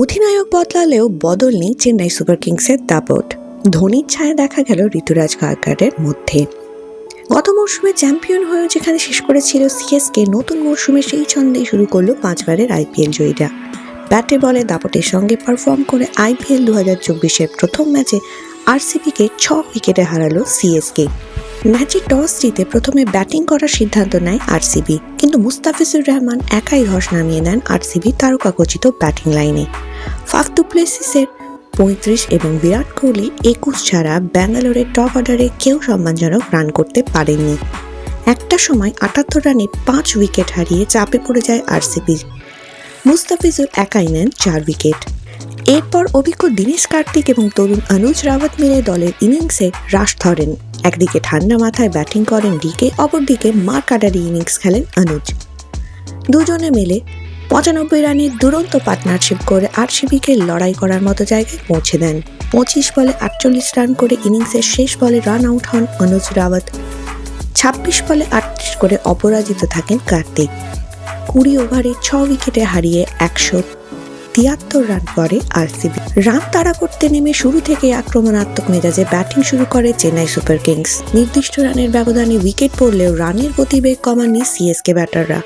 অধিনায়ক বদলালেও বদল নেই চেন্নাই সুপার কিংসের দাপট। ধোনির ছায়া দেখা গেল ঋতুরাজ গায়কোয়াড়ের মধ্যে। গত মরশুমে চ্যাম্পিয়ন হয়েও যেখানে শেষ করেছিল সিএসকে, নতুন মরশুমে সেই ছন্দেই শুরু করলো 5 বারের আইপিএল জয়ীরা। ব্যাটে বলে দাপটের সঙ্গে পারফর্ম করে আইপিএল 2024-এর প্রথম ম্যাচে আরসিবিকে 6 উইকেটে হারালো সিএসকে। ম্যাচে টস জিতে প্রথমে ব্যাটিং করার সিদ্ধান্ত নেয় আরসিবি, কিন্তু মুস্তাফিজুর রহমান একাই ধস নামিয়ে দেন আরসিবি তারকাখচিত ব্যাটিং লাইনে। ফাফ দু প্লেসিসের 35 এবং বিরাট কোহলি 21 ছাড়া ব্যাঙ্গালোরের টপ অর্ডারে কেউ সম্মানজনক রান করতে পারেননি। একটা সময় 78 রানে 5 উইকেট হারিয়ে চাপে পড়ে যায় আরসিবি। মুস্তাফিজুর একাই নেন 4 উইকেট। এরপর অভিজ্ঞ দীনেশ কার্তিক এবং তরুণ অনুজ রাওয়াত মিলে দলের ইনিংসে রাশ ধরেন। একদিকে ঠান্ডা মাথায় ব্যাটিং করেন ডিকে, অপরদিকে মার কাটারি ইনিংস খেলেন অনুজ। দুজনে মিলে 95 রানের দুরন্ত পার্টনারশিপ করে আরসিবিকে লড়াই করার মতো জায়গায় পৌঁছে দেন। 25 বলে 48 রান করে ইনিংসের শেষ বলে রান আউট হন অনুজ রাওয়াত। 26 বলে 38 করে অপরাজিত থাকেন কার্তিক। 20 ওভারে 6 উইকেটে হারিয়ে 173 রান করে আরসিবি। রান তাড়া করতে নেমে শুরু থেকে আক্রমণাত্মক মেজাজে ব্যাটিং শুরু করে চেন্নাই সুপার কিংস। নির্দিষ্ট রানের ব্যবধানে উইকেট পড়লেও রানের গতিবেগ কমাননি সিএসকে ব্যাটাররা।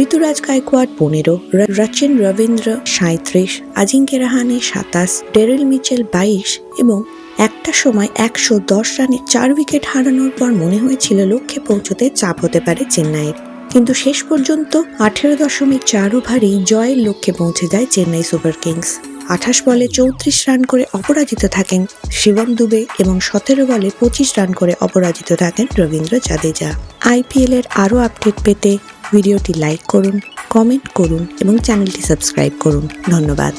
ঋতুরাজ গায়কোয়াড় 15, রচিন রবীন্দ্র 37, আজিঙ্কে রাহানে 27, ডেরিল মিচেল 22 এবং একটা সময় 110 রানে 4 উইকেট হারানোর পর মনে হয়েছিল লক্ষ্যে পৌঁছতে চাপ হতে পারে চেন্নাইয়ের। কিন্তু শেষ পর্যন্ত 18.4 ওভারেই জয়ের লক্ষ্যে পৌঁছে যায় চেন্নাই সুপার কিংস। 28 বলে 34 রান করে অপরাজিত থাকেন শিবম দুবে এবং 17 বলে 25 রান করে অপরাজিত থাকেন রবীন্দ্র জাদেজা। আইপিএল এর আরও আপডেট পেতে ভিডিওটি লাইক করুন, কমেন্ট করুন এবং চ্যানেলটি সাবস্ক্রাইব করুন। ধন্যবাদ।